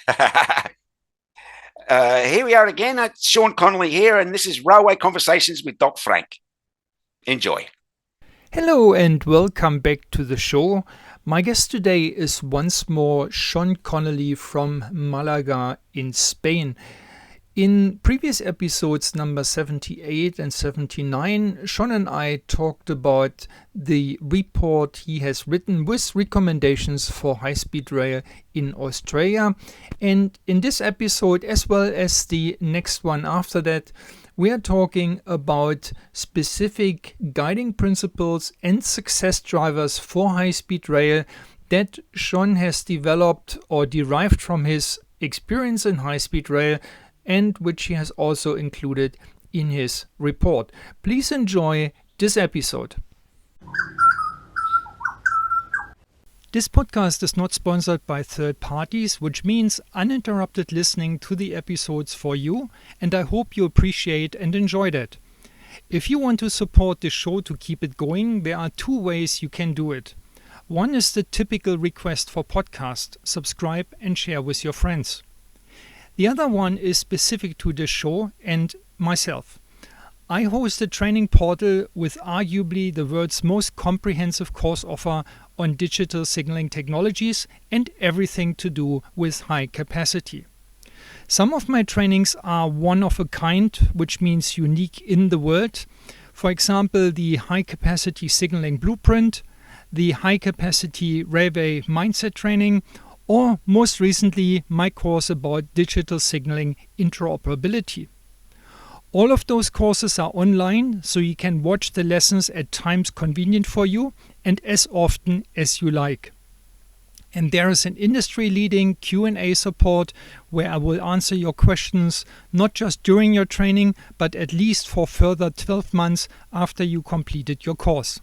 Here we are again. It's Sean Connolly here, and this is Railway Conversations with Doc Frank. Enjoy. Hello and welcome back to the show. My guest today is once more Sean Connolly from Malaga in Spain. In previous episodes number 78 and 79, Sean and I talked about the report he has written with recommendations for high-speed rail in Australia. And in this episode, as well as the next one after that, we are talking about specific guiding principles and success drivers for high-speed rail that Sean has developed or derived from his experience in high-speed rail, and which he has also included in his report. Please enjoy this episode. This podcast is not sponsored by third parties, which means uninterrupted listening to the episodes for you, and I hope you appreciate and enjoy that. If you want to support the show to keep it going, there are two ways you can do it. One is the typical request for podcast: subscribe and share with your friends. The other one is specific to the show and myself. I host a training portal with arguably the world's most comprehensive course offer on digital signaling technologies and everything to do with high capacity. Some of my trainings are one of a kind, which means unique in the world. For example, the high capacity signaling blueprint, the high capacity railway mindset training, or most recently, my course about digital signaling interoperability. All of those courses are online, so you can watch the lessons at times convenient for you and as often as you like. And there is an industry-leading Q&A support where I will answer your questions not just during your training, but at least for further 12 months after you completed your course.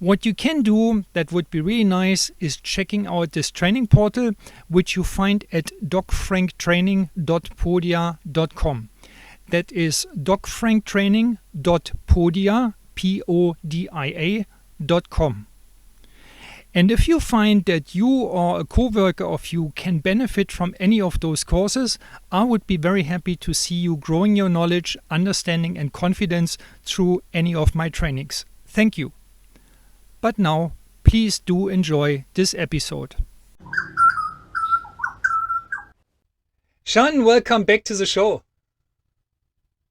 What you can do that would be really nice is checking out this training portal, which you find at docfranktraining.podia.com. That is docfranktraining.podia.com. And if you find that you or a coworker of you can benefit from any of those courses, I would be very happy to see you growing your knowledge, understanding, and confidence through any of my trainings. Thank you. But now, please do enjoy this episode. Sean, welcome back to the show.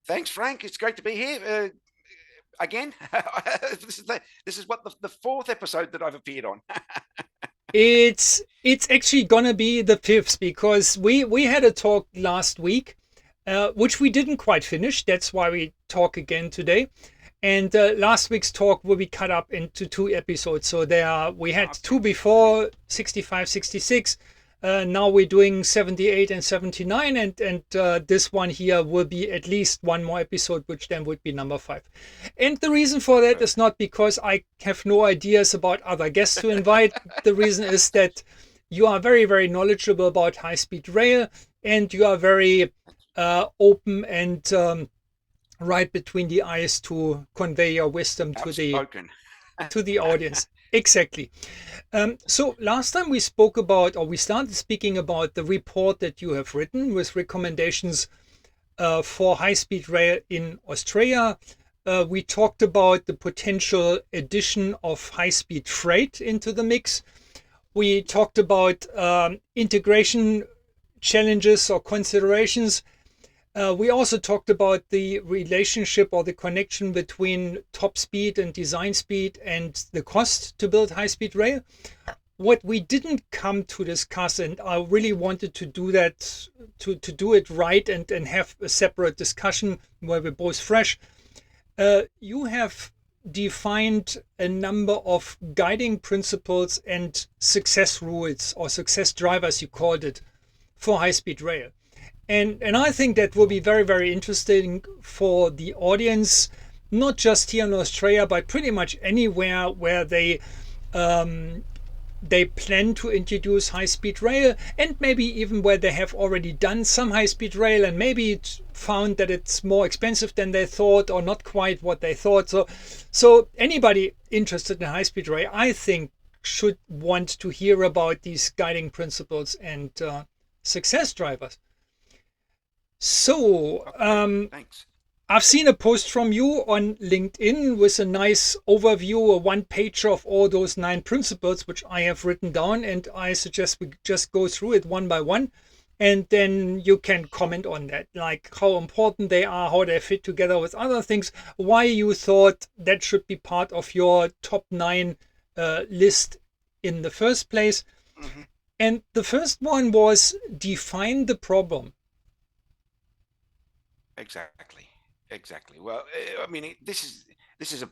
Thanks, Frank. It's great to be here again. This is what the fourth episode that I've appeared on. It's actually gonna be the fifth, because we had a talk last week, which we didn't quite finish. That's why we talk again today. And last week's talk will be cut up into two episodes. So we had two before, 65, 66. Now we're doing 78 and 79. And this one here will be at least one more episode, which then would be number 5. And the reason for that is not because I have no ideas about other guests to invite. The reason is that you are very, very knowledgeable about high-speed rail, and you are very open and right between the eyes to convey your wisdom to the audience. Exactly. So last time we spoke about, or we started speaking about the report that you have written with recommendations for high-speed rail in Australia. We talked about the potential addition of high-speed freight into the mix. We talked about integration challenges or considerations. We also talked about the relationship or the connection between top speed and design speed and the cost to build high-speed rail. What we didn't come to discuss, and I really wanted to do that, to do it right and have a separate discussion where we're both fresh, you have defined a number of guiding principles and success rules, or success drivers you called it, for high-speed rail. And I think that will be very, very interesting for the audience, not just here in Australia, but pretty much anywhere where they plan to introduce high-speed rail, and maybe even where they have already done some high-speed rail and maybe found that it's more expensive than they thought, or not quite what they thought. So anybody interested in high-speed rail, I think, should want to hear about these guiding principles and success drivers. So, Okay, thanks. I've seen a post from you on LinkedIn with a nice overview, a one page of all those 9 principles, which I have written down. And I suggest we just go through it one by one. And then you can comment on that, like how important they are, how they fit together with other things, why you thought that should be part of your top 9 list in the first place. Hmm. And the first one was define the problem. Exactly, exactly. Well, I mean, this is a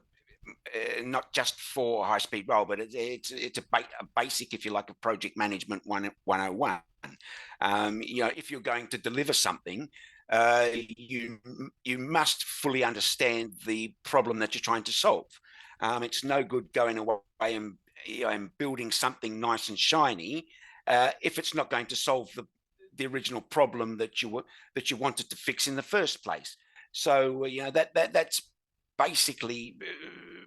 not just for high speed rail, but it's a basic, if you like, of project management 101. If you're going to deliver something, you must fully understand the problem that you're trying to solve. It's no good going away and building something nice and shiny if it's not going to solve the original problem that you wanted to fix in the first place. So that's basically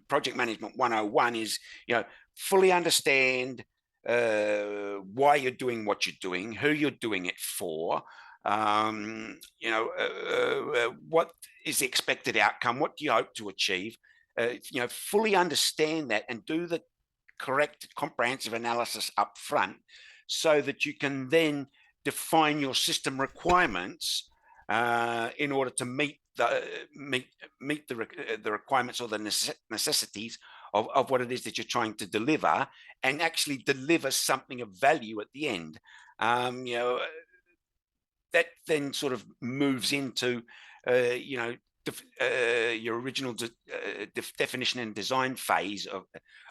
project management 101 is fully understand why you're doing what you're doing, who you're doing it for, what is the expected outcome, what do you hope to achieve. Fully understand that and do the correct comprehensive analysis up front so that you can then define your system requirements in order to meet the requirements or the necessities of what it is that you're trying to deliver, and actually deliver something of value at the end. That then sort of moves into your original definition and design phase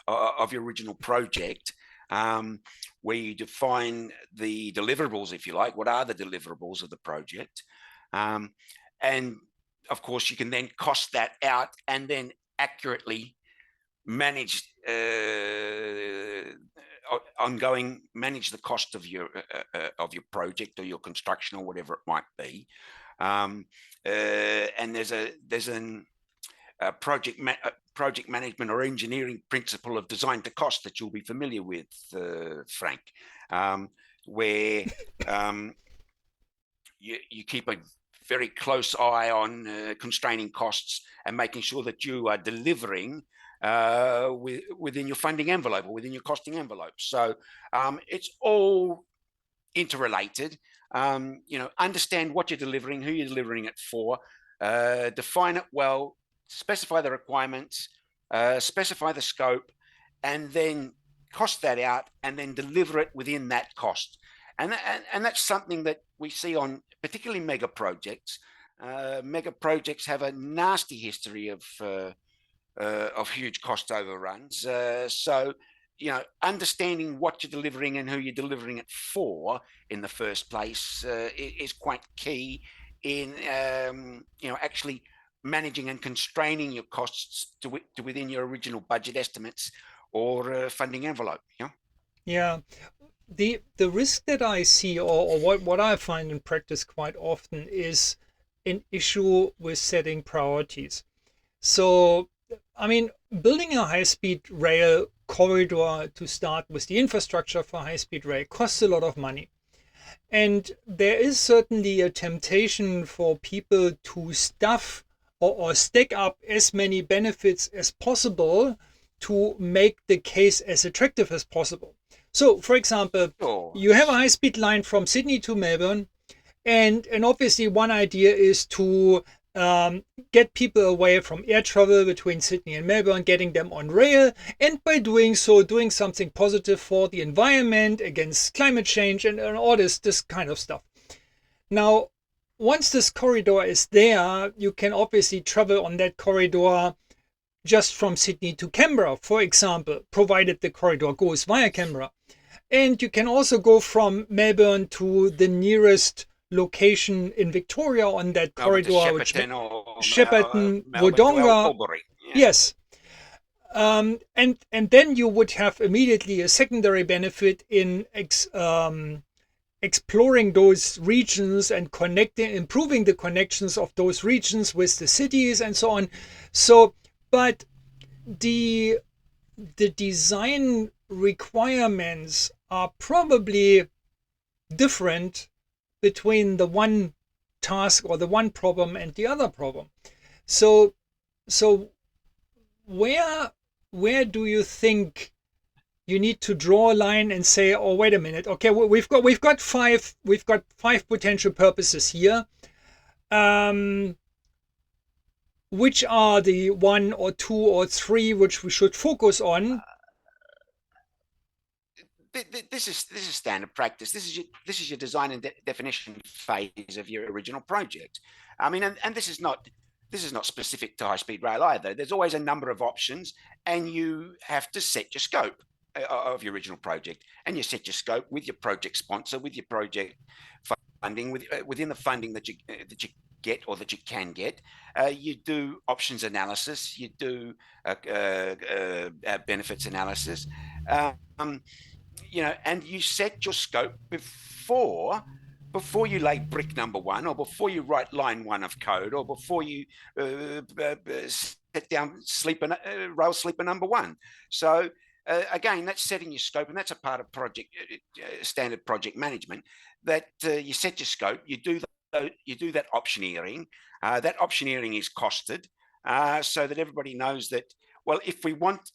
of your original project, where you define the deliverables, if you like. What are the deliverables of the project? And of course, you can then cost that out and then accurately manage manage the cost of your project or your construction or whatever it might be. And there's a project management or engineering principle of design to cost that you'll be familiar with, Frank, where you keep a very close eye on constraining costs and making sure that you are delivering within your funding envelope or within your costing envelope. So it's all interrelated. Understand what you're delivering, who you're delivering it for, define it well, specify the requirements, specify the scope, and then cost that out and then deliver it within that cost. And that's something that we see on particularly mega projects. Mega projects have a nasty history of huge cost overruns. So, understanding what you're delivering and who you're delivering it for in the first place is quite key in, actually managing and constraining your costs to within your original budget estimates or funding envelope. Yeah. The risk that I see, or what I find in practice quite often, is an issue with setting priorities. So, I mean, building a high-speed rail corridor to start with the infrastructure for high-speed rail costs a lot of money. And there is certainly a temptation for people to stuff or stack up as many benefits as possible to make the case as attractive as possible. So, for example, Sure. you have a high-speed line from Sydney to Melbourne, and obviously one idea is to get people away from air travel between Sydney and Melbourne, getting them on rail, and by doing so, doing something positive for the environment, against climate change, and all this kind of stuff. Now, once this corridor is there, you can obviously travel on that corridor just from Sydney to Canberra, for example, provided the corridor goes via Canberra. And you can also go from Melbourne to the nearest location in Victoria on that Melbourne to corridor, which Shepparton or Shepparton, Melbourne to Wodonga. Albury. Yeah. Yes. And then you would have immediately a secondary benefit in exploring those regions and improving the connections of those regions with the cities and so on. So, but the design requirements are probably different between the one task or the one problem and the other problem. So so where where do you think you need to draw a line and say, oh, wait a minute, okay, we've got five potential purposes here. Um, which are the one or two or three which we should focus on? This is standard practice. This is your design and definition phase of your original project. I mean, and this is not specific to high speed rail either. There's always a number of options, and you have to set your scope of your original project, and you set your scope with your project sponsor, with your project funding, within the funding that you get or that you can get. You do options analysis, you do benefits analysis. Um, and you set your scope before you lay brick number one, or before you write line one of code, or before you set down rail sleeper number one. So again, that's setting your scope, and that's a part of standard project management. That you set your scope, you do that optioneering. That optioneering is costed, so that everybody knows that. Well, if we want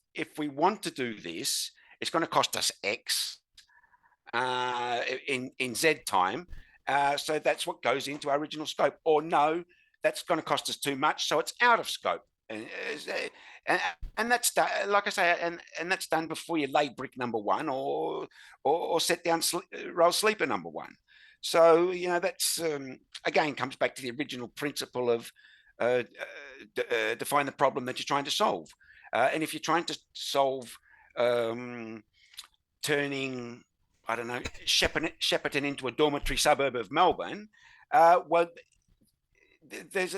to do this, it's going to cost us X in Z time. So that's what goes into our original scope. Or no, that's going to cost us too much, so it's out of scope. And that's done, like I say, and that's done before you lay brick number one, or set down rail sleeper number one. So that's again comes back to the original principle of define the problem that you're trying to solve. And if you're trying to solve turning, I don't know, Shepparton into a dormitory suburb of Melbourne, well, there's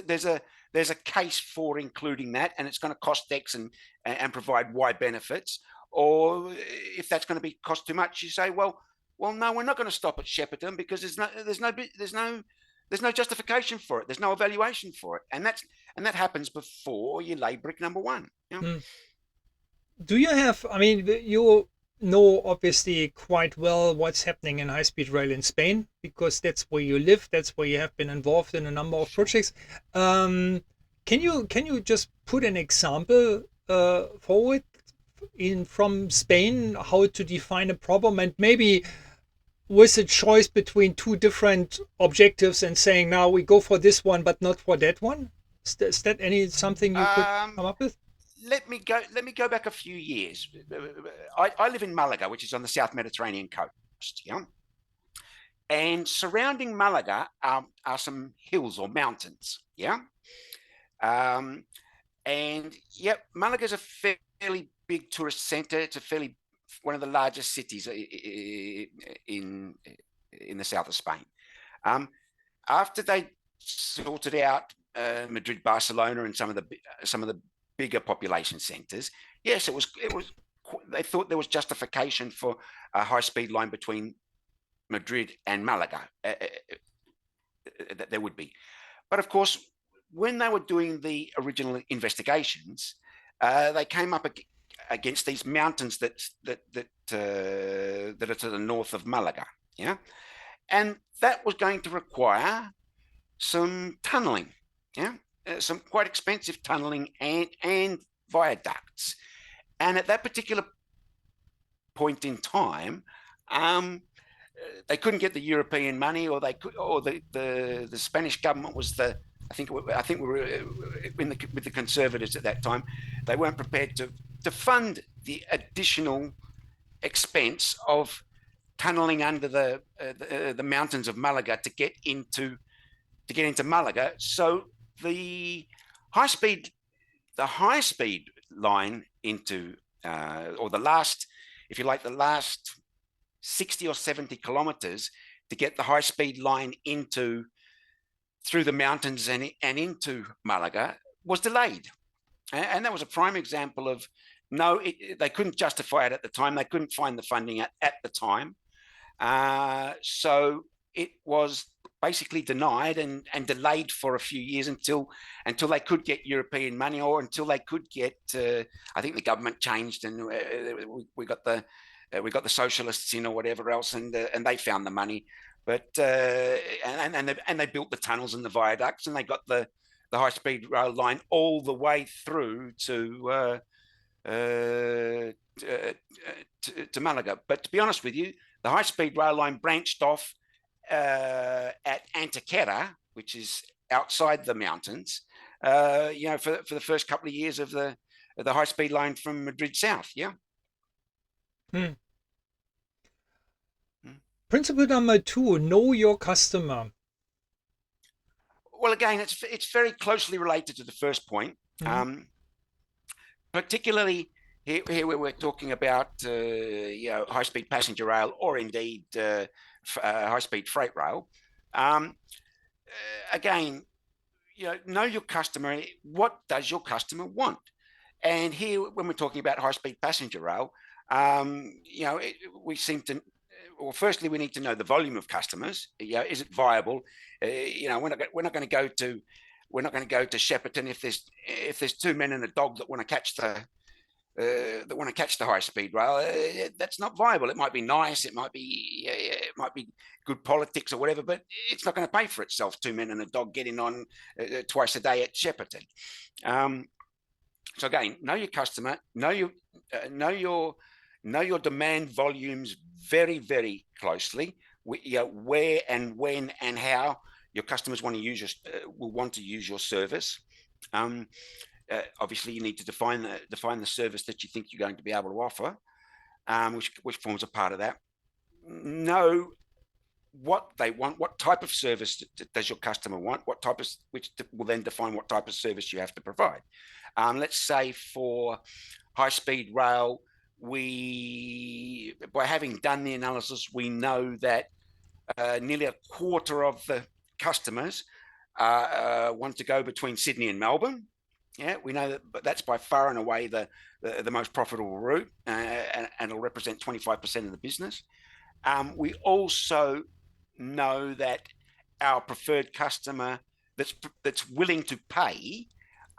a case for including that, and it's going to cost X and provide Y benefits. Or if that's going to cost too much, you say, well, no, we're not going to stop at Shepparton because there's no justification for it. There's no evaluation for it, and that happens before you lay brick number one. Do you have, I mean, you know obviously quite well what's happening in high speed rail in Spain, because that's where you live, that's where you have been involved in a number of projects. Can you just put an example forward from Spain, how to define a problem, and maybe with a choice between two different objectives and saying, now we go for this one but not for that one? Is that something you could come up with? Let me go back a few years. I live in Malaga, which is on the South Mediterranean coast. Yeah. And surrounding Malaga are some hills or mountains. Yeah. And yep, Malaga is a fairly big tourist center. It's one of the largest cities in the south of Spain. After they sorted out Madrid, Barcelona, and some of the bigger population centers, yes, it was. They thought there was justification for a high-speed line between Madrid and Malaga. There would be, but of course, when they were doing the original investigations, they came up against these mountains that are to the north of Malaga. Yeah, and that was going to require some tunneling. Yeah. Some quite expensive tunneling and viaducts. And at that particular point in time, they couldn't get the European money, or the Spanish government was I think we were with the Conservatives at that time. They weren't prepared to fund the additional expense of tunneling under the mountains of Malaga to get into Malaga. So the high speed line into or the last 60 or 70 kilometers to get the high speed line through the mountains and into Malaga was delayed. And that was a prime example of they couldn't justify it at the time. They couldn't find the funding at the time. So it was basically denied and delayed for a few years until they could get European money, or until they could get. I think the government changed, and we got the socialists in, or whatever else, and they found the money. But and they built the tunnels and the viaducts, and they got the high-speed rail line all the way through to Malaga. But to be honest with you, the high-speed rail line branched off at Antequera, which is outside the mountains. For the first couple of years of the high-speed line from Madrid south. Yeah. Hmm. Principle number 2: know your customer. Well, again, it's very closely related to the first point. Particularly here where we're talking about high-speed passenger rail, or indeed high-speed freight rail. Again, know your customer. What does your customer want? And here, when we're talking about high-speed passenger rail, we seem to. Well, firstly, we need to know the volume of customers. Is it viable? We're not going to go to Shepparton if there's two men and a dog that want to catch the high speed rail. That's not viable. It might be nice, it might be good politics or whatever, but it's not going to pay for itself. Two men and a dog getting on twice a day at Shepparton. So again, know your customer, know your demand volumes very, very closely. Where and when and how your customers will want to use your service. Obviously, you need to define the service that you think you're going to be able to offer, which forms a part of that. Know what they want. What type of service does your customer want? Which will then define what type of service you have to provide. Let's say for high-speed rail, by having done the analysis, we know that nearly a quarter of the customers want to go between Sydney and Melbourne. Yeah, we know that, but that's by far and away the most profitable route, and it'll represent 25% of the business. We also know that our preferred customer that's willing to pay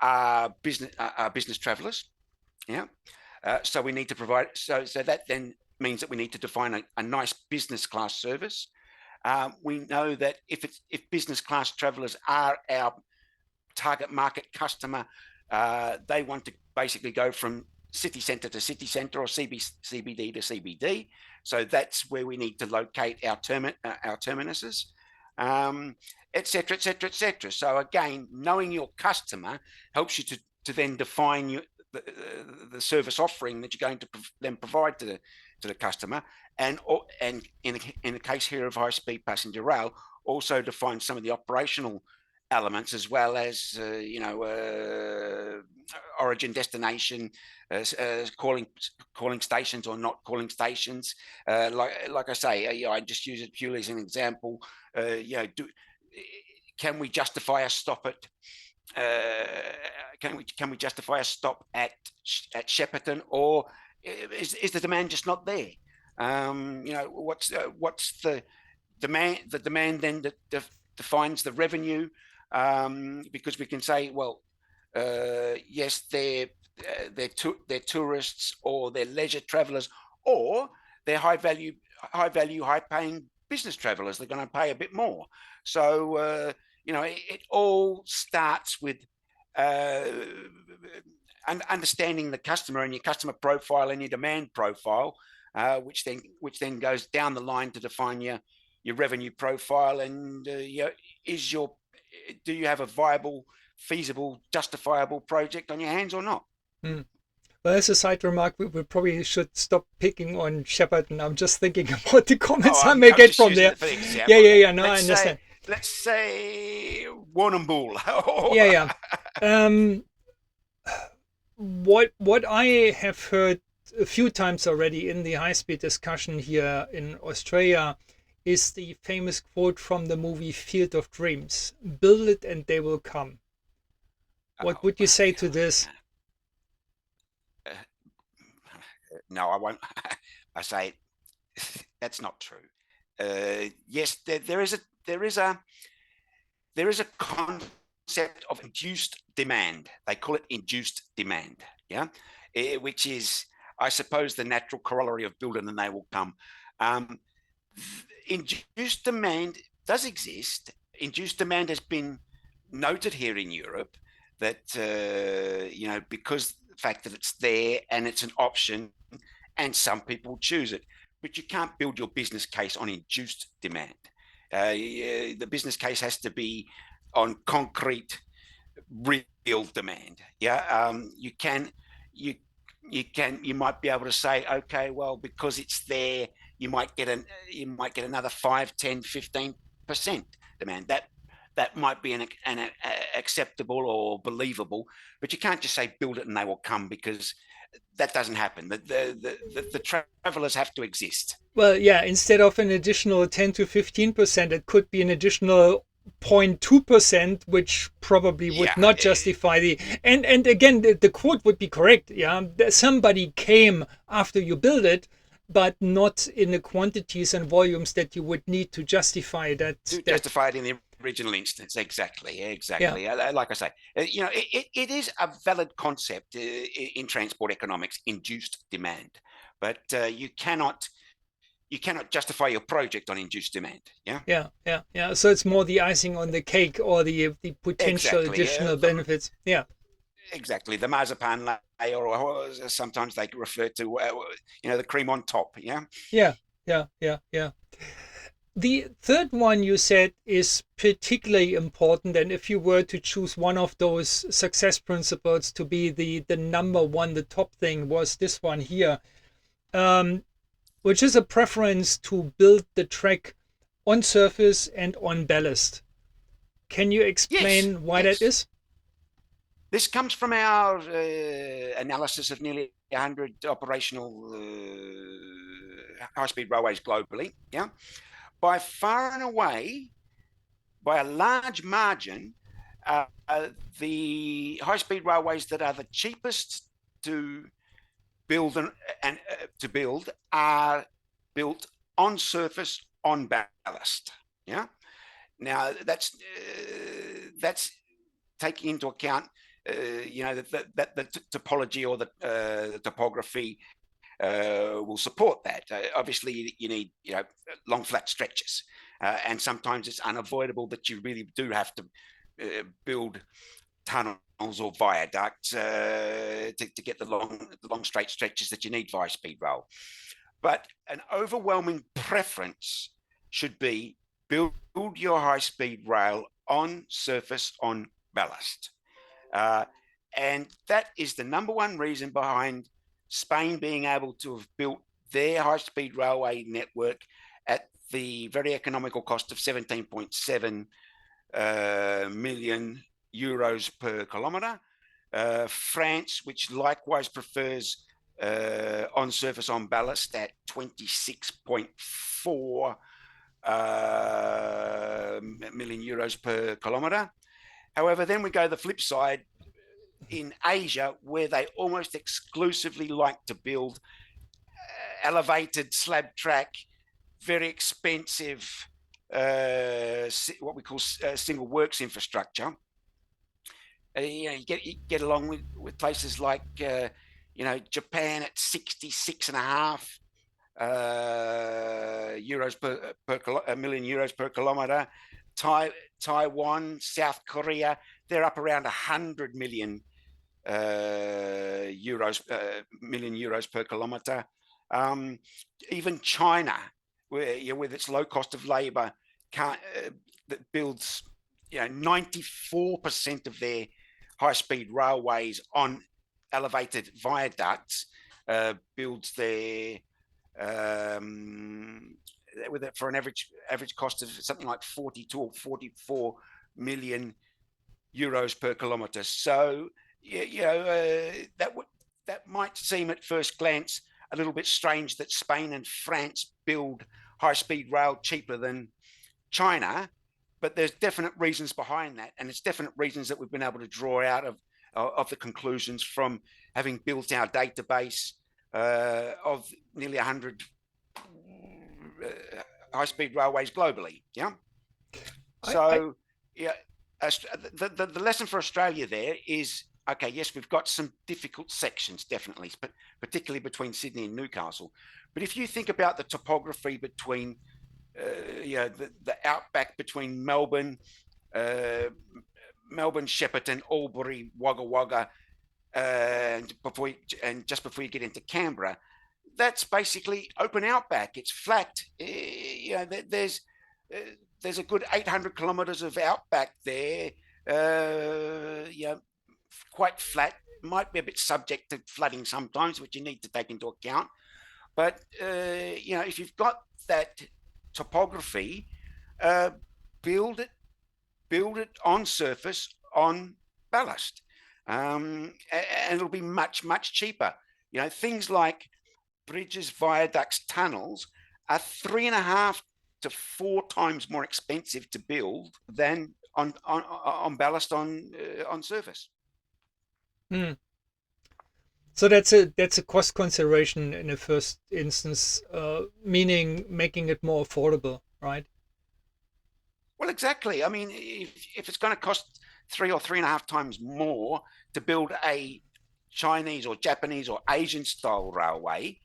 are business travellers. Yeah, so we need to provide. So that then means that we need to define a nice business class service. We know that if business class travellers are our target market customer, they want to basically go from city centre to city centre, or CBD to CBD. So that's where we need to locate our terminuses, etc., etc., etc. So again, knowing your customer helps you to then define the service offering that you're going to then provide to the customer, and in the case here of high-speed passenger rail, also define some of the operational elements, as well as origin, destination, calling stations or not calling stations. Like I say, I just use it purely as an example. Can we justify a stop at? Can we justify a stop at Shepparton, or is the demand just not there? What's the demand? The demand then that defines the revenue, because we can say, well, yes, they're tourists, or they're leisure travellers, or they're high value, high paying business travellers. They're going to pay a bit more. So it all starts with understanding the customer and your customer profile and your demand profile, which then goes down the line to define your revenue profile, and do you have a viable, feasible, justifiable project on your hands or not? Well, as a side remark, we probably should stop picking on Shepparton. I'm just thinking about the comments I may get from there. Yeah. No, I understand. Let's say Warrnambool. Yeah. What I have heard a few times already in the high-speed discussion here in Australia is the famous quote from the movie Field of Dreams: "Build it and they will come." What would you say to this? No, I won't. I say that's not true. Yes, there is a concept of induced demand. They call it induced demand. Yeah, which is, I suppose, the natural corollary of build it and they will come. Induced demand does exist. Induced demand has been noted here in Europe that, because the fact that it's there and it's an option and some people choose it. But you can't build your business case on induced demand. The business case has to be on concrete, real demand. Yeah, you you might be able to say, okay, well, because it's there, you might get another 5, 10, 15% demand. That might be an acceptable or believable, but you can't just say build it and they will come, because that doesn't happen. The travelers have to exist. Well, yeah, instead of an additional 10 to 15%, it could be an additional 0.2%, which probably would Yeah, not justify the. And again, the quote would be correct. Yeah, somebody came after you build it, but not in the quantities and volumes that you would need to justify that. to That justify it in the original instance. Exactly, yeah, exactly. Like I say, it is a valid concept in transport economics, induced demand, but you cannot justify your project on induced demand. Yeah, yeah. So it's more the icing on the cake, or the potential exactly. additional benefits. Yeah, Exactly. The marzipan layer, or sometimes they refer to, the cream on top. Yeah. yeah, yeah. The third one you said is particularly important, and if you were to choose one of those success principles to be the number one, the top thing was this one here, um, which is a preference to build the track on surface and on ballast. Can you Yes. explain why that Yes. is? This comes from our analysis of nearly 100 operational high-speed railways globally. Yeah. By far and away, by a large margin, uh, the high-speed railways that are the cheapest to build and to build are built on surface, on ballast. Yeah. Now that's taking into account the topology, or the topography will support that. Obviously, you need long flat stretches, and sometimes it's unavoidable that you really do have to build tunnels or viaducts to get the long straight stretches that you need for high speed rail. But an overwhelming preference should be build your high speed rail on surface, on ballast. Uh, and that is the number one reason behind Spain being able to have built their high speed railway network at the very economical cost of 17.7 million euros per kilometre. France, which likewise prefers on surface, on ballast at 26.4 million euros per kilometre. However, then we go the flip side in Asia, where they almost exclusively like to build elevated slab track, very expensive, what we call single works infrastructure. You get along with places like Japan at 66.5 euros per million euros per kilometre. Taiwan, South Korea, they're up around 100 million million euros per kilometre. Even China, with its low cost of labour, that builds 94% of their high-speed railways on elevated viaducts, builds their for an average cost of something like 42 or 44 million euros per kilometre. So that might seem at first glance a little bit strange that Spain and France build high-speed rail cheaper than China, but there's definite reasons behind that, and it's definite reasons that we've been able to draw out of the conclusions from having built our database of nearly 100 high-speed railways globally. Yeah. So yeah, the lesson for Australia there is, okay, yes, we've got some difficult sections, definitely, but particularly between Sydney and Newcastle. But if you think about the topography between the outback between Melbourne, Shepparton, Albury, Wagga Wagga, and just before you get into Canberra, that's basically open outback. It's flat. There's a good 800 kilometres of outback there. Quite flat. Might be a bit subject to flooding sometimes, which you need to take into account. But if you've got that topography, uh, build it on surface on ballast, and it'll be much cheaper. Things like bridges, viaducts, tunnels are 3.5 to 4 times more expensive to build than on ballast on surface. So that's a cost consideration in the first instance, meaning making it more affordable, right? Well, exactly. I mean, if it's going to cost 3.5 times more to build a Chinese or Japanese or Asian style railway,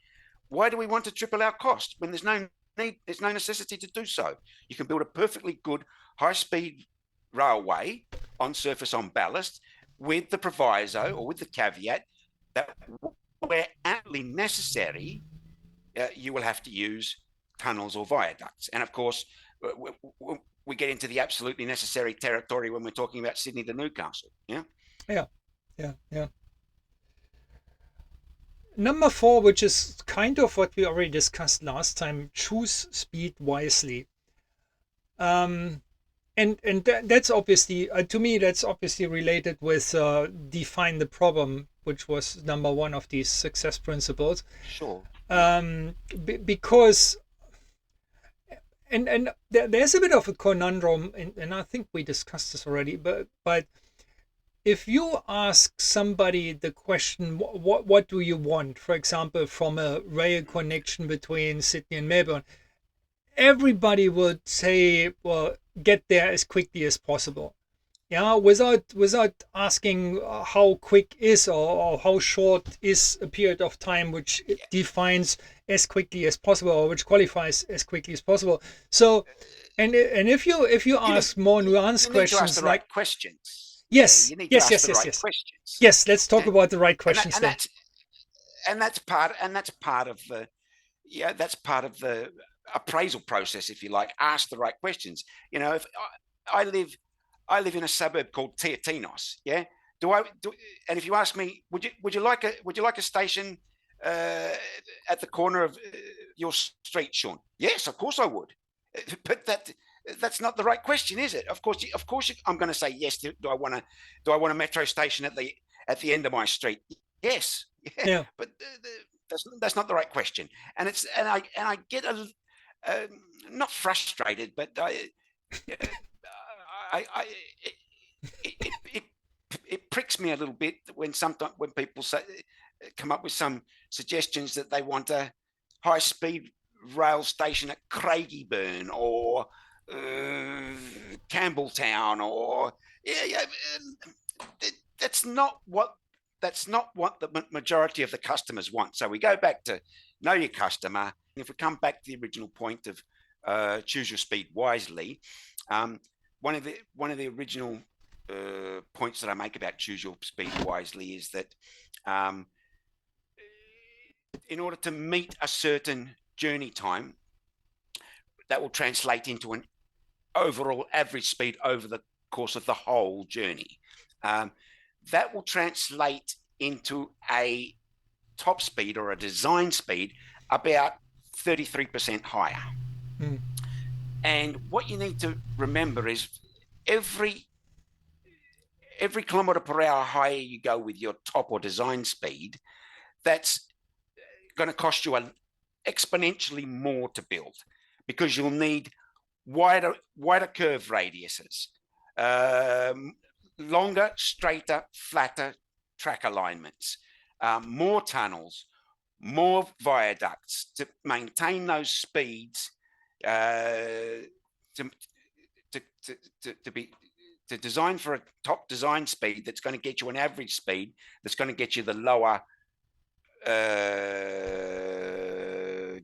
why do we want to triple our cost when there's no necessity to do so? You can build a perfectly good high speed railway on surface on ballast with the proviso or with the caveat that where absolutely necessary, you will have to use tunnels or viaducts. And of course, we get into the absolutely necessary territory when we're talking about Sydney to Newcastle. Yeah. Yeah. Number 4, which is kind of what we already discussed last time, choose speed wisely. And that's obviously, to me, that's obviously related with define the problem, which was number 1 of these success principles. Sure. Because there's a bit of a conundrum, and I think we discussed this already, but if you ask somebody the question, what do you want, for example, from a rail connection between Sydney and Melbourne, everybody would say, well, get there as quickly as possible. Yeah, without asking how quick is or how short is a period of time which defines as quickly as possible, or which qualifies as quickly as possible. So, and if you ask more nuanced questions, like questions. Yes, you need yes, to ask yes, the yes, right yes. questions. Yes, let's talk about the right questions then. That's part of the that's part of the appraisal process, if you like. Ask the right questions. If I live in a suburb called Teatinos, yeah. And if you ask me, would you like a station at the corner of your street, Sean? Yes, of course I would. But that's not the right question, is it? Of course, I'm going to say yes. Do I want a metro station at the end of my street? Yes. Yeah. But that's not the right question. And I get not frustrated, but it pricks me a little bit when people come up with some suggestions that they want a high speed rail station at Craigieburn or Campbelltown or that's not what the majority of the customers want. So we go back to know your customer. If we come back to the original point of choose your speed wisely, one of the original points that I make about choose your speed wisely is that in order to meet a certain journey time, that will translate into an overall average speed over the course of the whole journey. That will translate into a top speed or a design speed about 33% higher. And what you need to remember is every kilometer per hour higher you go with your top or design speed, that's going to cost you exponentially more to build, because you'll need wider curve radiuses, longer, straighter, flatter track alignments, more tunnels, more viaducts to maintain those speeds, to design for a top design speed that's going to get you an average speed that's going to get you the lower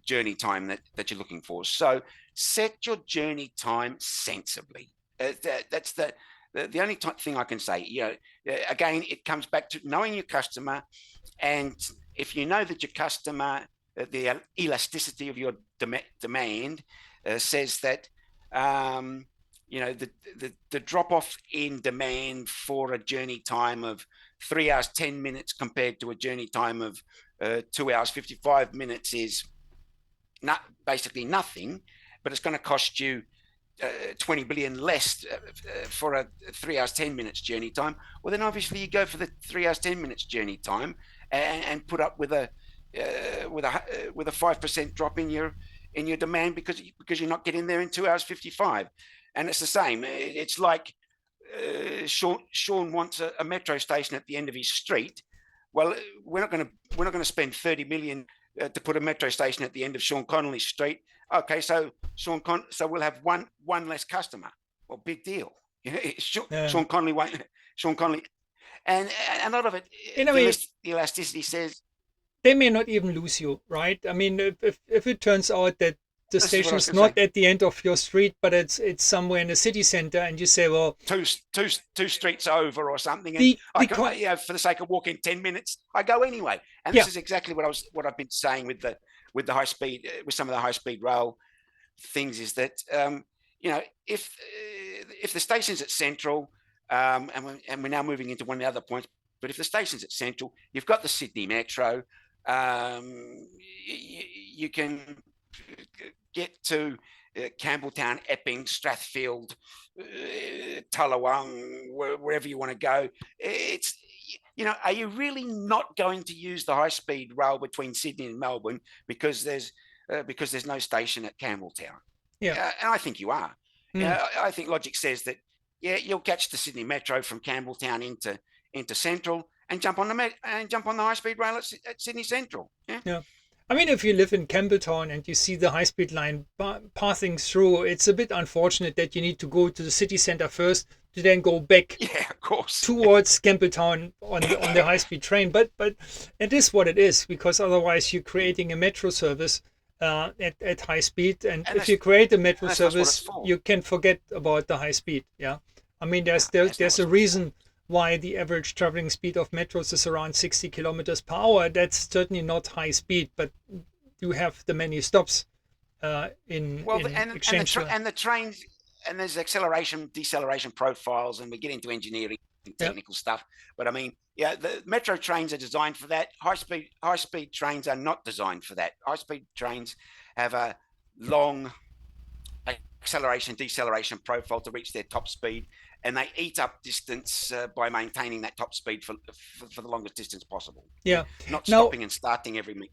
journey time that you're looking for. So set your journey time sensibly. That's the only thing I can say. Again, it comes back to knowing your customer, and if you know that your customer, the elasticity of your demand says that the drop off in demand for a journey time of 3 hours 10 minutes compared to a journey time of 2 hours 55 minutes is not basically nothing, but it's going to cost you 20 billion less for a 3 hours 10 minutes journey time. Well, then obviously you go for the 3 hours 10 minutes journey time and put up with a 5% drop in your demand because you're not getting there in 2 hours 55. And it's the same. It's like Sean wants a metro station at the end of his street. Well, we're not going to spend 30 million to put a metro station at the end of Sean Connolly's street. Okay, so so we'll have one less customer. Well, big deal. Sean Connolly, and a lot of it, the elasticity says they may not even lose you, right? I mean, if it turns out that the station's not at the end of your street, but it's somewhere in the city center, and you say, well, two streets over or something, and for the sake of walking 10 minutes, I go anyway. And this is exactly what I've been saying with the high speed, with some of the high speed rail things, is that if the station's at Central, and we're now moving into one of the other points, but if the station's at Central, you've got the Sydney Metro. You can get to Campbelltown, Epping, Strathfield, Tullawang, wherever you want to go. It's, are you really not going to use the high-speed rail between Sydney and Melbourne because there's no station at Campbelltown? Yeah, and I think you are. I think logic says that you'll catch the Sydney Metro from Campbelltown into Central and jump on the high-speed rail at Sydney Central. Yeah. I mean, if you live in Campbelltown and you see the high-speed line passing through, it's a bit unfortunate that you need to go to the city center first to then go back of course, towards Campbelltown on the high-speed train. But it is what it is, because otherwise you're creating a metro service at high speed. And if you create a metro service, you can forget about the high speed. Yeah. I mean, there's a reason why the average traveling speed of metros is around 60 kilometers per hour. That's certainly not high speed, but you have the many stops in exchange. And the trains, and there's acceleration, deceleration profiles, and we get into engineering and technical stuff. But I mean, the metro trains are designed for that. High speed trains are not designed for that. High speed trains have a long acceleration, deceleration profile to reach their top speed, and they eat up distance by maintaining that top speed for the longest distance possible. Yeah. Not stopping and starting every minute.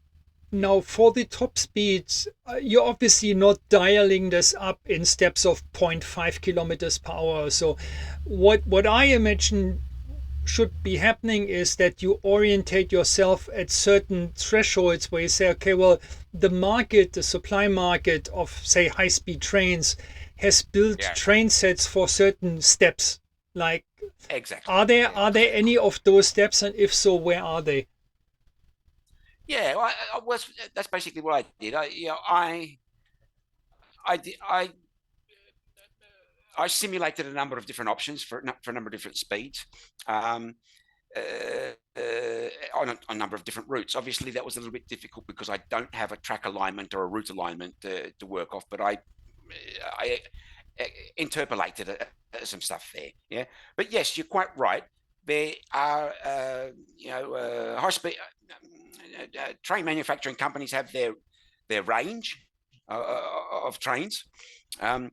Now, for the top speeds, you're obviously not dialing this up in steps of 0.5 kilometers per hour. So what I imagine should be happening is that you orientate yourself at certain thresholds where you say, okay, well, the supply market of, say, high-speed trains has built train sets for certain steps. Like, exactly. Are there any of those steps, and if so, where are they? Yeah, that's basically what I did. I simulated a number of different options for a number of different speeds, on a number of different routes. Obviously, that was a little bit difficult because I don't have a track alignment or a route alignment to work off, but I interpolated some stuff there. Yeah, but yes, you're quite right. There are high speed train manufacturing companies have their range of trains, from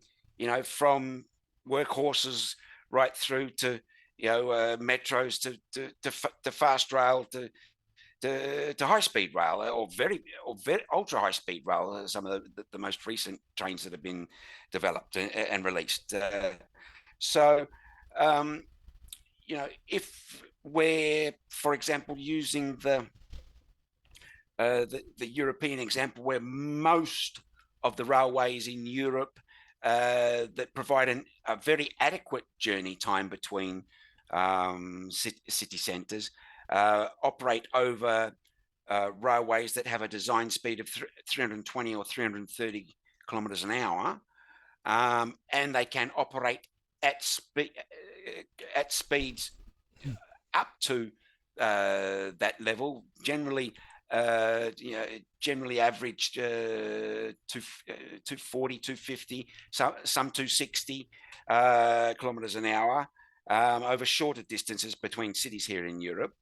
workhorses right through to metros to fast rail to high speed rail or very ultra high speed rail. Some of the most recent trains that have been developed and released. If we're, for example, using the European example, where most of the railways in Europe that provide a very adequate journey time between city centres operate over railways that have a design speed of 320 or 330 kilometres an hour, and they can operate at speeds up to that level. Generally, generally averaged 240, 250, some 260 kilometres an hour over shorter distances between cities here in Europe.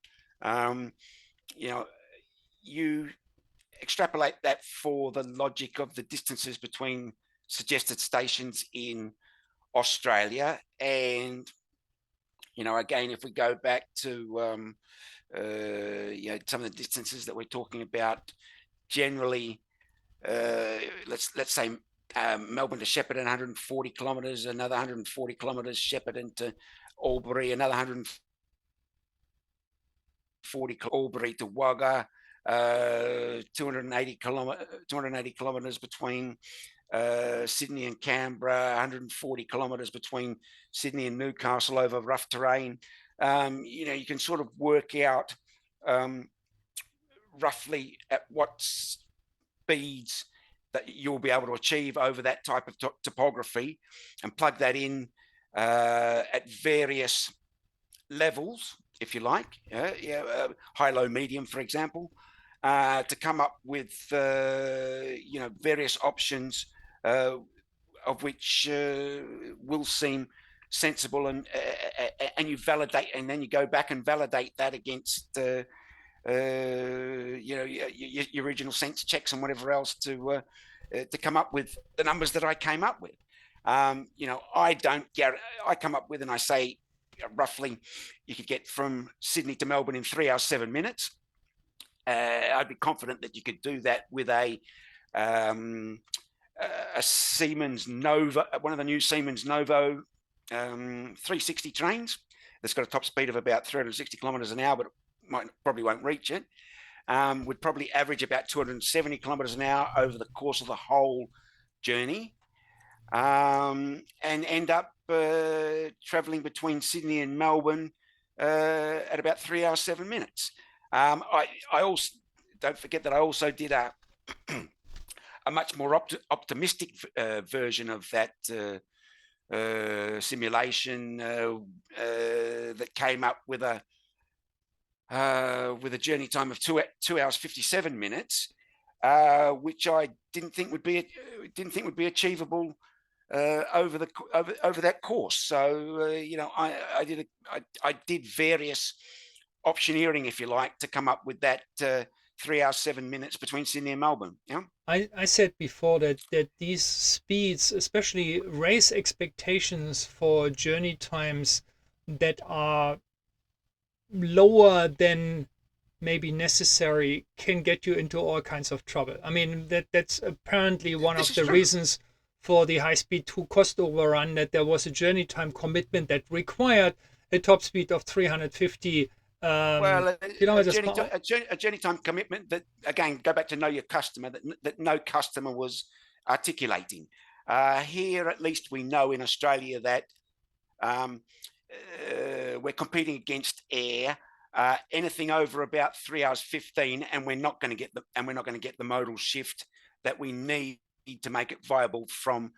You extrapolate that for the logic of the distances between suggested stations in Australia, and again, if we go back to some of the distances that we're talking about, generally, let's say Melbourne to Shepparton, 140 kilometres, another 140 kilometres, Shepparton to Albury, another 140 Albury to Wagga, 280 kilometres between Sydney and Canberra, 140 kilometres between Sydney and Newcastle over rough terrain. You can sort of work out roughly at what speeds that you'll be able to achieve over that type of topography, and plug that in at various levels, if you like, high, low, medium, for example, to come up with various options of which will seem sensible, and you validate, and then you go back and validate that against your original sense checks and whatever else to come up with the numbers that I came up with. I come up with, and I say roughly you could get from Sydney to Melbourne in 3 hours 7 minutes. I'd be confident that you could do that with a Siemens Nova, one of the new Siemens Novo 360 trains that's got a top speed of about 360 kilometres an hour, but probably won't reach it. Would probably average about 270 kilometres an hour over the course of the whole journey, and end up travelling between Sydney and Melbourne at about 3 hours 7 minutes. I also don't forget that I also did a much more optimistic version of that simulation that came up with a journey time of 2 hours 57 minutes, which I didn't think would be achievable over that course. So I did various optioneering, if you like, to come up with that 3 hours 7 minutes between Sydney and Melbourne. Yeah. I said before that these speeds, especially race expectations for journey times that are lower than maybe necessary, can get you into all kinds of trouble. I mean, that's apparently one of the reasons for the high-speed 2 cost overrun, that there was a journey time commitment that required a top speed of 350 kilometers per hour. A journey time commitment that, again, go back to know your customer, that no customer was articulating. Here, at least, we know in Australia that we're competing against air. Anything over about 3 hours 15, and we're not going to get the modal shift that we need to make it viable from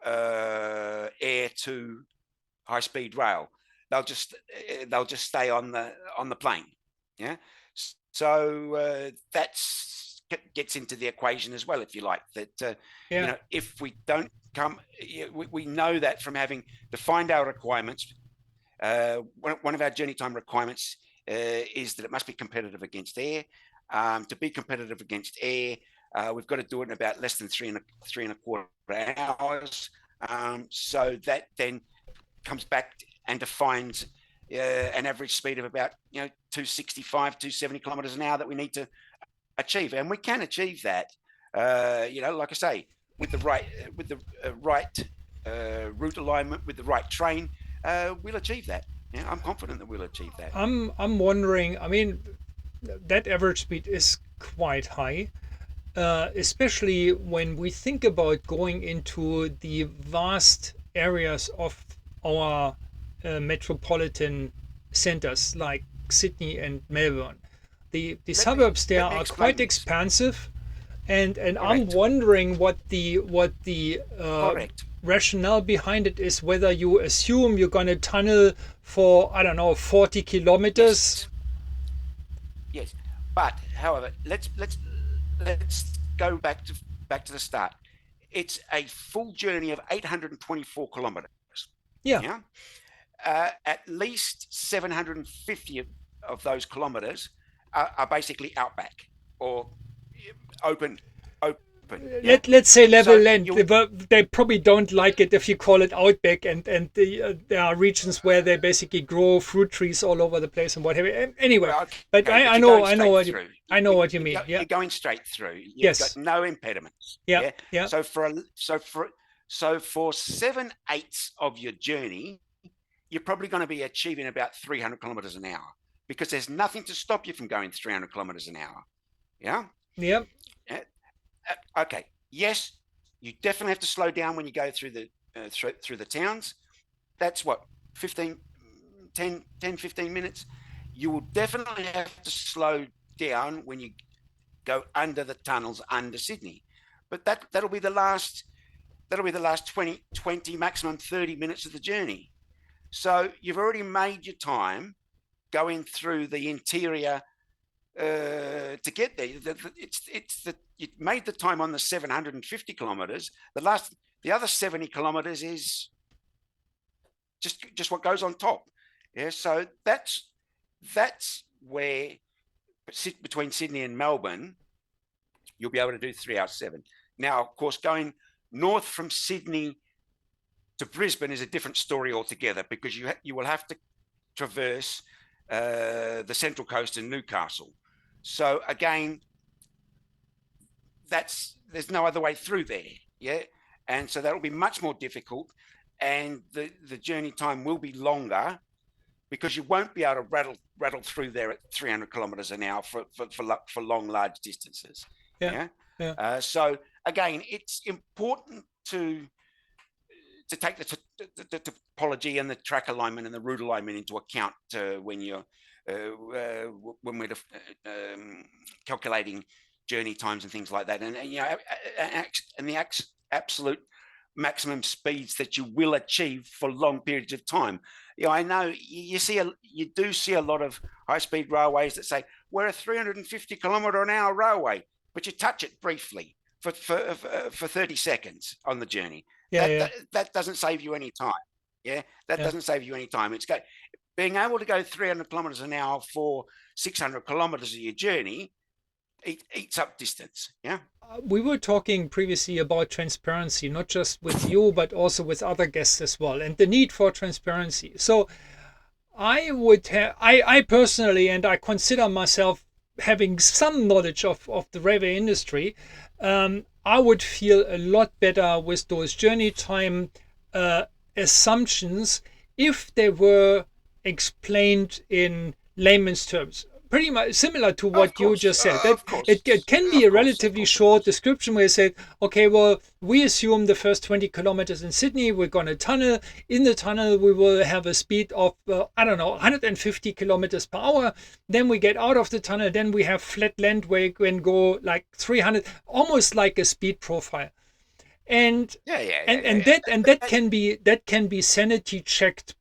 air to high speed rail. They'll just stay on the plane. Yeah. So that's gets into the equation as well, if you like. That if we don't come, we know that from having defined our requirements. One of our journey time requirements is that it must be competitive against air. To be competitive against air, we've got to do it in about less than three and a quarter hours. So that then comes back and defines an average speed of about 265, 270 kilometers an hour that we need to achieve, and we can achieve that. Like I say, with the right route alignment, with the right train, we'll achieve that. Yeah, I'm confident that we'll achieve that. I'm wondering. I mean, that average speed is quite high, especially when we think about going into the vast areas of our metropolitan centers like Sydney and Melbourne. the let me suburbs there let me are explain quite this. expansive, and I'm Correct. wondering what the Correct. rationale behind it is. Whether you assume you're going to tunnel for, I don't know, 40 kilometers. Yes. Yes. But however, let's go back to the start. It's a full journey of 824 kilometers. Yeah, Yeah. At least 750 of those kilometers are basically outback or open, open. Yeah. let's say level So land. you'll They probably don't like it if you call it outback, and there are regions where they basically grow fruit trees all over the place and whatever. Anyway, well, but okay, but I you're know going I know straight what you through. I know what you mean. Yeah. You're going straight through. You've got Yes. no impediments. Yeah. Yeah. Yeah. So for 7/8 of your journey, you're probably going to be achieving about 300 kilometers an hour because there's nothing to stop you from going 300 kilometers an hour. Yeah. Yeah. Okay. Yes, you definitely have to slow down when you go through the towns. That's what 15, 10, 15 minutes. You will definitely have to slow down when you go under the tunnels under Sydney, but that'll be the last 20 maximum 30 minutes of the journey. So you've already made your time going through the interior to get there. You made the time on the 750 kilometers. The other 70 kilometers is just what goes on top. Yeah, so that's where between Sydney and Melbourne, you'll be able to do 3 hours 7. Now, of course, going north from Sydney to Brisbane is a different story altogether because you will have to traverse the Central Coast and Newcastle. So again, there's no other way through there. Yeah, and so that'll be much more difficult, and the journey time will be longer because you won't be able to rattle through there at 300 kilometers an hour for long, large distances. Yeah. Yeah. Yeah. So again, it's important to take the topology and the track alignment and the route alignment into account when we're calculating journey times and things like that, and the absolute maximum speeds that you will achieve for long periods of time. I know you do see a lot of high-speed railways that say we're a 350 kilometre an hour railway, but you touch it briefly for 30 seconds on the journey. Yeah. Yeah. That doesn't save you any time. Yeah, that Yeah. doesn't save you any time. Being able to go 300 kilometers an hour for 600 kilometers of your journey eats up distance. Yeah. We were talking previously about transparency, not just with you, but also with other guests as well, and the need for transparency. So I personally, and I consider myself having some knowledge of the railway industry, I would feel a lot better with those journey time assumptions if they were explained in layman's terms. Pretty much similar to what you just said. That Of course, it can be of a course, of relatively course, of short course. description where you say, okay, well, we assume the first 20 kilometers in Sydney, we're going to tunnel. In the tunnel, we will have a speed of, I don't know, 150 kilometers per hour. Then we get out of the tunnel. Then we have flat land where you can go like 300, almost like a speed profile. And Yeah, yeah, yeah, and yeah, and yeah. that and that can be sanity checked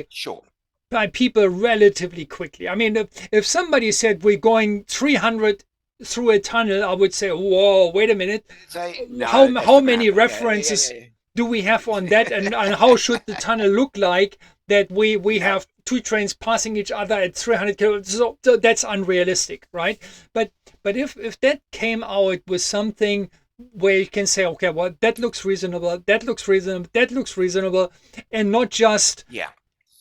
Sure. by people relatively quickly. I mean, if somebody said we're going 300 through a tunnel, I would say, whoa, wait a minute. Say no, How that's how not going to many happen. Yeah, yeah, references yeah, do we have on that, and how should the tunnel look like that we yeah. have two trains passing each other at 300 kilometers? So that's unrealistic, right? But if that came out with something where you can say, okay, well, that looks reasonable, that looks reasonable, that looks reasonable, and not just Yeah.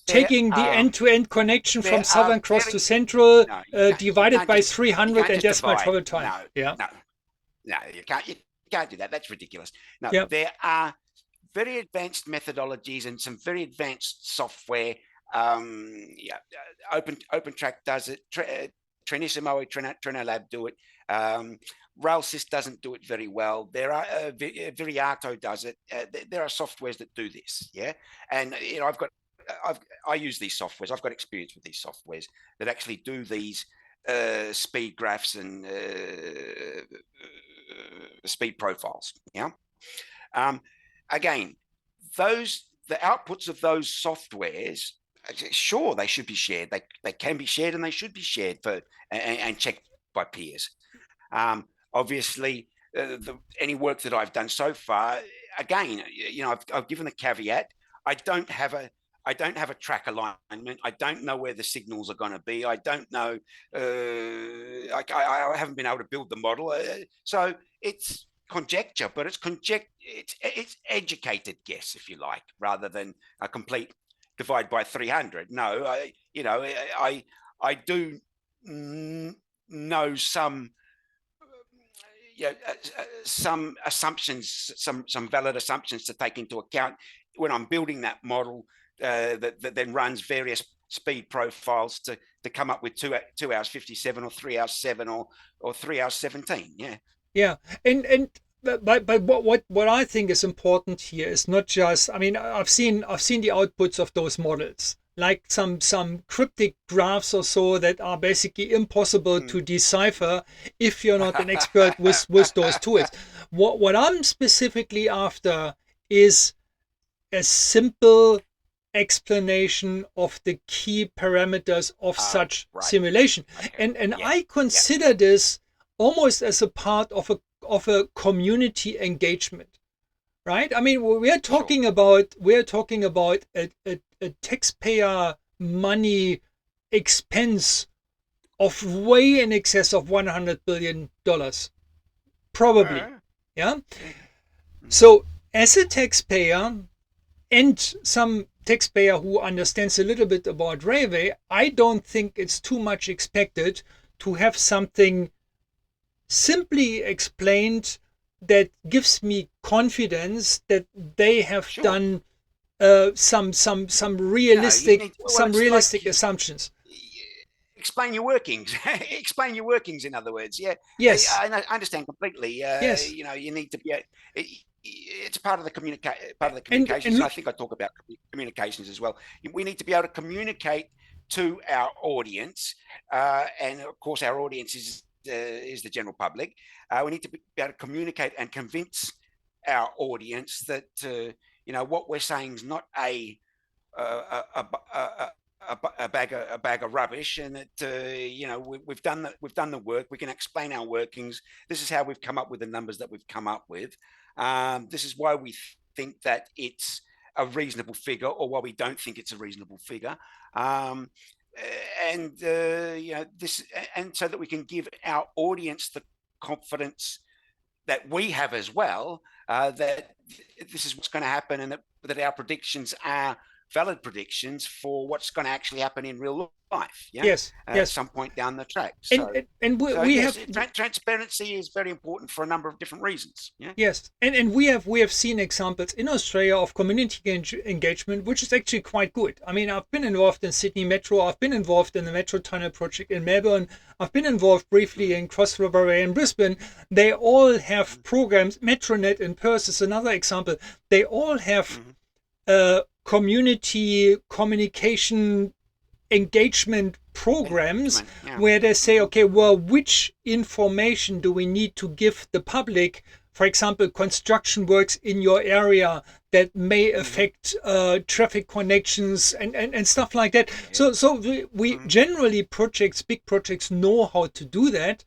There taking the are end-to-end connection from there are Southern Cross to very Central, no. You divided can't by just you 300, can't and just that's my divide. travel time. No, Yeah. no, no. You can't do that. That's ridiculous. No, Yeah. there are very advanced methodologies and some very advanced software. Yeah, OpenTrack does it. Trenissimo, Trenolab do it. Railsys doesn't do it very well. There are Viriato does it. There are softwares that do this. Yeah, and I use these softwares. I've got experience with these softwares that actually do these speed graphs and speed profiles. Yeah. Again, the outputs of those softwares, sure, they should be shared. They can be shared, and they should be shared and checked by peers. Obviously, any work that I've done so far, again, I've given the caveat. I don't have a track alignment. I don't know where the signals are going to be. I don't know. I haven't been able to build the model, so it's conjecture, but it's educated guess, if you like, rather than a complete divide by 300. No, I do know some some assumptions, some valid assumptions to take into account when I'm building that model that then runs various speed profiles to come up with 2 hours 57 or 3 hours 7 or 3 hours 17. Yeah. Yeah, and but what I think is important here is not just. I mean, I've seen the outputs of those models, like some cryptic graphs or so that are basically impossible to decipher if you're not an expert with those tools. What I'm specifically after is a simple explanation of the key parameters of such Right. simulation. Okay. And Yeah. I consider this almost as a part of a community engagement, right? I mean, Sure. we're talking about a taxpayer money expense of way in excess of $100 billion, probably. Uh, Yeah. mhm. So as a taxpayer, and some taxpayer who understands a little bit about railway, I don't think it's too much expected to have something simply explained that gives me confidence that they have Sure. done some You need. Well, it's like realistic assumptions. explain your workings. Explain your workings. In other words, yeah, Yes, I understand completely. yes, You need to be. It's part of the communications, and and I look, think I talk about communications as well. We need to be able to communicate to our audience, and of course, our audience is the general public. We need to be able to communicate and convince our audience that what we're saying is not a, a, a, a bag of rubbish, and that we've done the work. We can explain our workings. This is how we've come up with the numbers that we've come up with. This is why we think that it's a reasonable figure, or why we don't think it's a reasonable figure. Um, and this, and so that we can give our audience the confidence that we have as well, that this is what's going to happen, and that our predictions are valid predictions for what's going to actually happen in real life. Yeah, yes, at yes, some point down the track. and So we yes, have. transparency is very important for a number of different reasons. Yeah. Yes, and we have seen examples in Australia of community engagement, which is actually quite good. I mean, I've been involved in Sydney Metro. I've been involved in the Metro Tunnel project in Melbourne. I've been involved briefly in Cross River Rail in Brisbane. They all have programs. Metronet in Perth is another example. They all have Mm-hmm. community communication engagement programs Engagement. Yeah. where they say, Mm-hmm. okay, well, which information do we need to give the public? For example, construction works in your area that may Mm-hmm. affect traffic connections and stuff like that. Yeah. So we Mm-hmm. generally big projects know how to do that.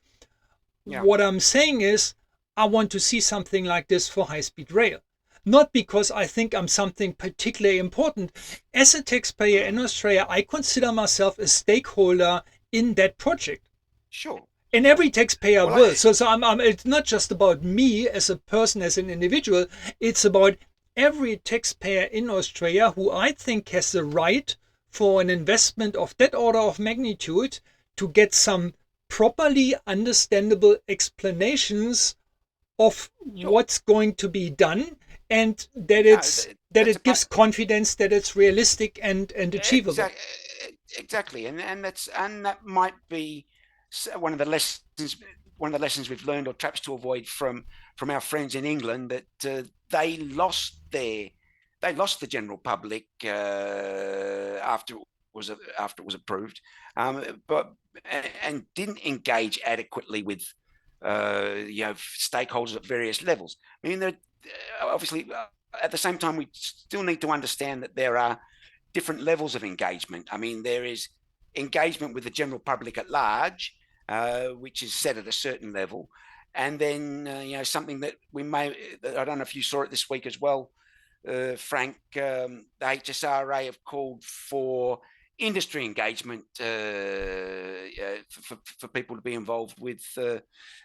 Yeah. What I'm saying is, I want to see something like this for high speed rail. Not because I think I'm something particularly important. As a taxpayer in Mm-hmm. Australia, I consider myself a stakeholder in that project. Sure. And Sure. every taxpayer Well, will. So it's not just about me as a person, as an individual. It's about every taxpayer in Australia who I think has the right for an investment of that order of magnitude to get some properly understandable explanations of sure. what's going to be done, and that No, that's a it gives part. confidence that it's realistic and achievable. Exactly, exactly, and that might be one of the lessons. One of the lessons we've learned, or traps to avoid from our friends in England, that they lost the general public after it after it was approved, but and didn't engage adequately with stakeholders at various levels. I mean, obviously at the same time we still need to understand that there are different levels of engagement. I mean, there is engagement with the general public at large, which is set at a certain level, and then something that I don't know if you saw it this week as well, Frank. The HSRA have called for industry engagement for people to be involved with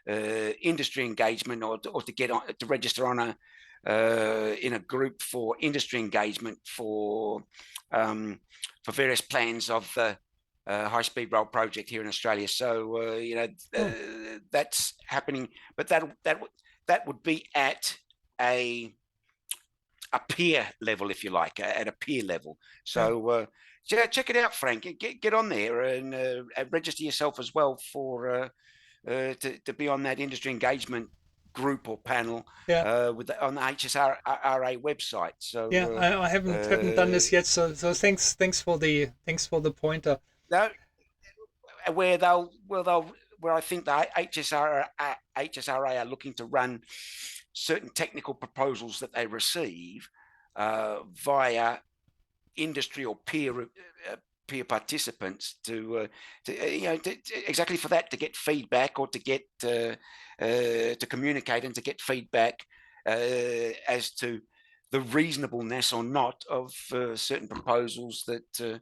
industry engagement, or to get on to register on in a group for industry engagement for various plans of the high-speed rail project here in Australia. So that's happening, but that would be at a peer level, if you like, at a peer level. So check it out, Frank. Get on there and register yourself as well for to be on that industry engagement group or panel on the HSRA website. So I haven't done this yet. So thanks for the pointer. Where I think the HSRA are looking to run certain technical proposals that they receive via industry or peer participants to exactly for that, to get feedback, or to get to communicate and to get feedback as to the reasonableness or not of certain proposals that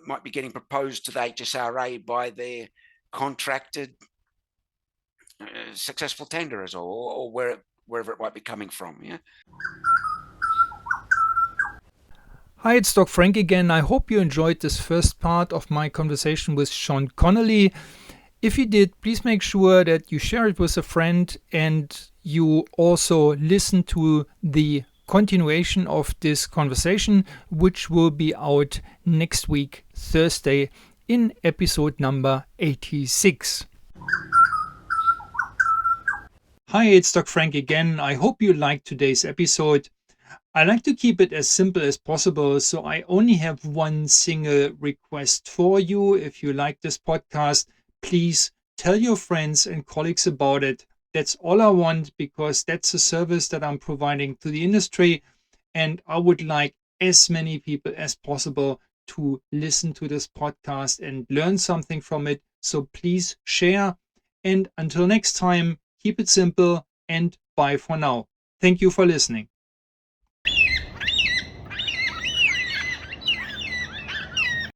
might be getting proposed to the HSRA by their contracted successful tenderers, or wherever it might be coming from. Yeah. Hi, it's Doc Frank again. I hope you enjoyed this first part of my conversation with Sean Connolly. If you did, please make sure that you share it with a friend, and you also listen to the continuation of this conversation, which will be out next week, Thursday, in episode number 86. Hi, it's Doc Frank again. I hope you liked today's episode. I like to keep it as simple as possible, so I only have one single request for you. If you like this podcast, please tell your friends and colleagues about it. That's all I want, because that's a service that I'm providing to the industry, and I would like as many people as possible to listen to this podcast and learn something from it. So please share, and until next time, keep it simple, and bye for now. Thank you for listening.